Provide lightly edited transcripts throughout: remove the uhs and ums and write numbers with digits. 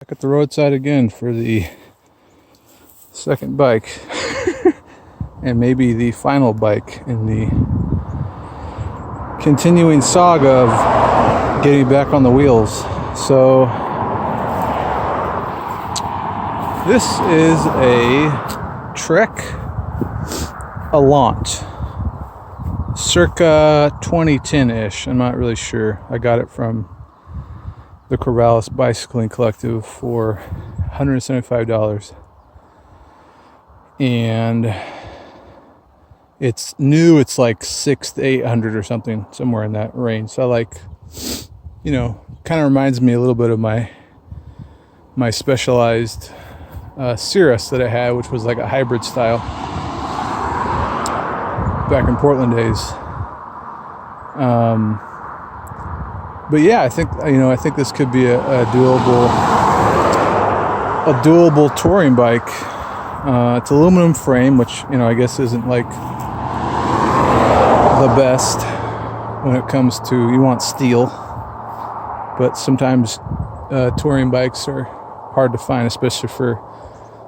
back at the roadside again for the second bike and maybe the final bike in the continuing saga of getting back on the wheels. So this is a Trek Allant, circa 2010-ish. I'm not really sure. I got it from the Corvallis Bicycle Collective for $175. And it's new. It's like $600 to $800 or something, somewhere in that range. So I like, you know, kind of reminds me a little bit of my specialized Cirrus that I had, which was like a hybrid style back in Portland days. But yeah, I think this could be a doable touring bike. It's aluminum frame, which, you know, I guess isn't like the best when it comes to, you want steel, but sometimes touring bikes are hard to find, especially for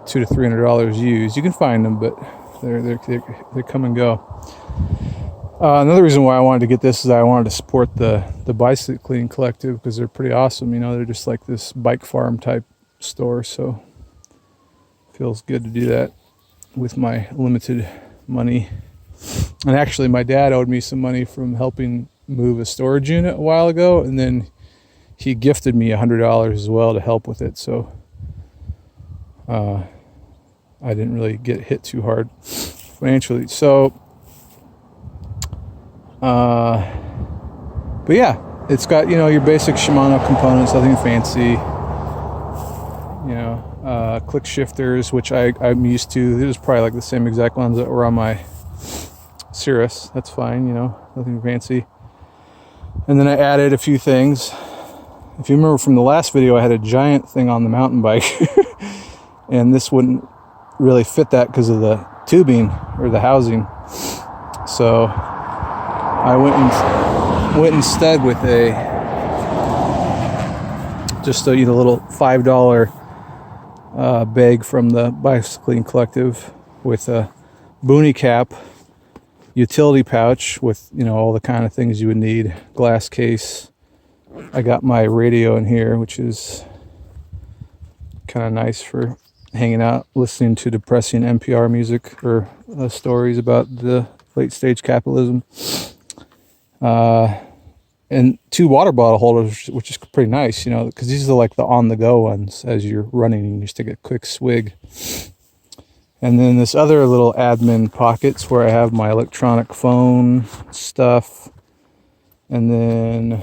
$200 to $300 used. You can find them, but they come and go. Another reason why I wanted to get this is I wanted to support the Bicycling Collective, because they're pretty awesome. You know, they're just like this bike farm type store, so feels good to do that with my limited money. And actually, my dad owed me some money from helping move a storage unit a while ago, and then he gifted me $100 as well to help with it. So I didn't really get hit too hard financially. So, but yeah, it's got, you know, your basic Shimano components, nothing fancy. You know, click shifters, which I'm used to. These are probably like the same exact ones that were on my Cirrus. That's fine, you know, nothing fancy. And then I added a few things. If you remember from the last video, I had a giant thing on the mountain bike, and this wouldn't really fit that because of the tubing or the housing. So I went instead with just a, you know, little $5 bag from the Bicycling Collective with a boonie cap, utility pouch with, you know, all the kind of things you would need, glass case. I got my radio in here, which is kind of nice for hanging out, listening to depressing NPR music or stories about the late stage capitalism. And 2 water bottle holders, which is pretty nice, you know, because these are like the on-the-go ones as you're running, and you just take a quick swig. And then this other little admin pockets where I have my electronic phone stuff. And then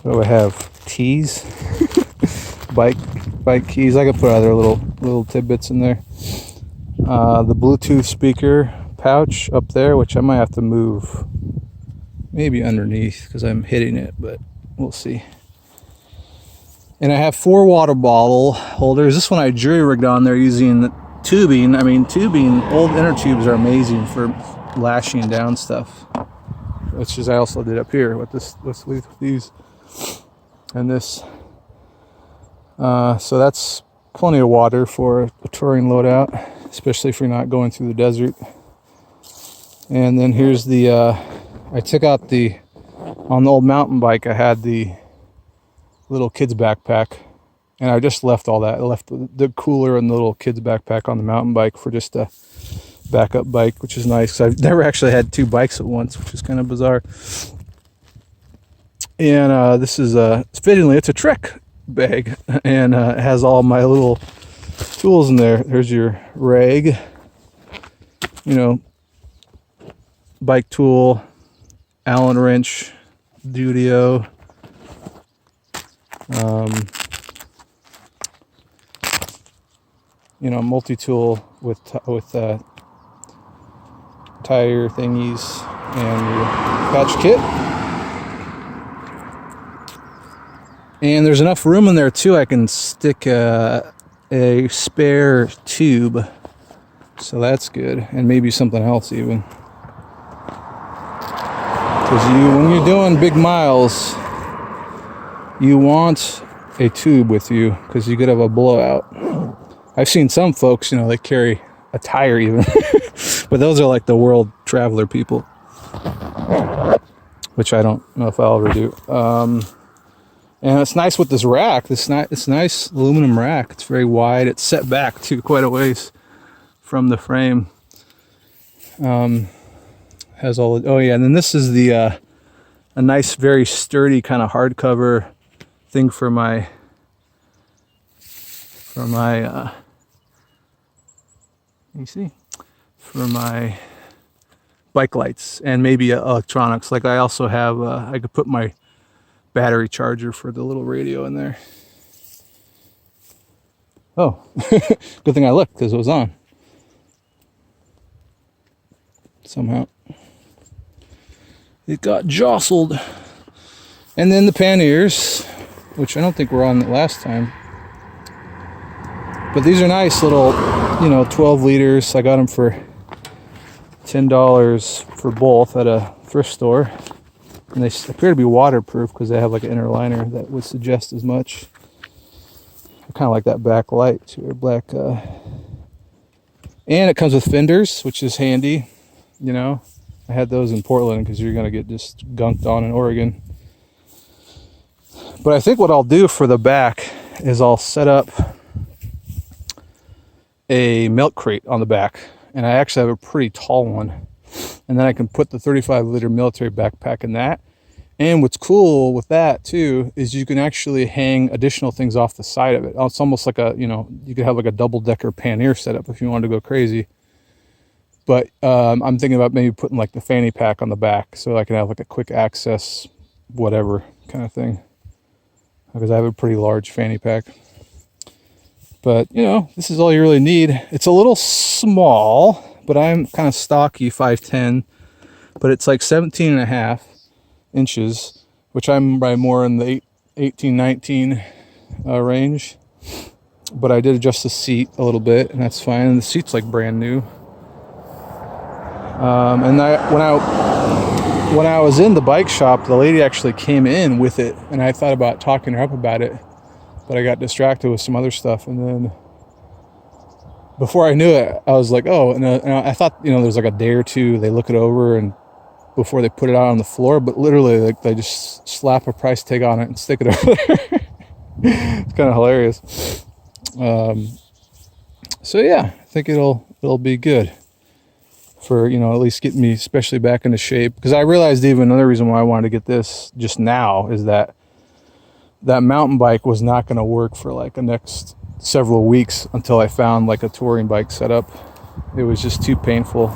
what do I have? Keys, bike keys. I could put other little tidbits in there. The Bluetooth speaker pouch up there, which I might have to move maybe underneath because I'm hitting it, but we'll see. And I have 4 water bottle holders. This one I jury rigged on there using tubing. I mean, old inner tubes are amazing for lashing down stuff, which is I also did up here with these and this. So that's plenty of water for a touring loadout, especially if you're not going through the desert. And then here's the, I took out on the old mountain bike, I had the little kids backpack, and I just left all that. I left the cooler and the little kids backpack on the mountain bike for just a backup bike, which is nice, because I've never actually had 2 bikes at once, which is kind of bizarre. And this is, fittingly, it's a Trek bag, and it has all my little tools in there. There's your rag, you know, bike tool, Allen wrench, Dudio, you know, multi-tool with tire thingies, and your patch kit. And there's enough room in there too, I can stick a spare tube, so that's good, and maybe something else even. Because when you're doing big miles, you want a tube with you because you could have a blowout. I've seen some folks, they carry a tire even, but those are like the world traveler people, which I don't know if I'll ever do. And it's nice with this rack. It's nice aluminum rack. It's very wide. It's set back too quite a ways from the frame. Has all the, oh yeah, and then this is the a nice, very sturdy kind of hardcover thing for my you see, for my bike lights and maybe electronics. Like I also have, I could put my battery charger for the little radio in there. Oh, good thing I looked because it was on. Somehow it got jostled. And then the panniers, which I don't think were on last time. But these are nice little, 12 liters. I got them for $10 for both at a thrift store. And they appear to be waterproof because they have like an inner liner that would suggest as much. I kind of like that back light too, black. And it comes with fenders, which is handy. I had those in Portland because you're going to get just gunked on in Oregon. But I think what I'll do for the back is I'll set up a milk crate on the back. And I actually have a pretty tall one. And then I can put the 35-liter military backpack in that. And what's cool with that too is you can actually hang additional things off the side of it. It's almost like a, you could have like a double-decker pannier setup if you wanted to go crazy. But I'm thinking about maybe putting like the fanny pack on the back so I can have like a quick access, whatever kind of thing. Because I have a pretty large fanny pack. But, this is all you really need. It's a little small, but I'm kind of stocky, 5'10", but it's like 17 and a half inches, which I'm by more in the 18, 19 range. But I did adjust the seat a little bit, and that's fine. And the seat's like brand new. And when I was in the bike shop, the lady actually came in with it, and I thought about talking her up about it, but I got distracted with some other stuff. And then before I knew it, I was like, oh, and I thought, there's like a day or two they look it over and before they put it out on the floor, but literally like they just slap a price tag on it and stick it over there. It's kind of hilarious. So yeah, I think it'll be good for, at least getting me especially back into shape. Because I realized even another reason why I wanted to get this just now is that mountain bike was not going to work for like the next several weeks until I found like a touring bike setup. It was just too painful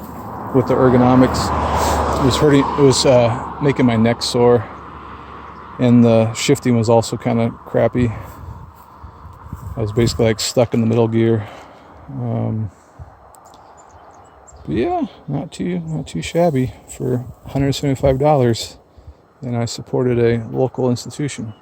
with the ergonomics. It was hurting. It was making my neck sore, and the shifting was also kind of crappy. I was basically like stuck in the middle gear. But yeah, not too shabby for $175. And I supported a local institution.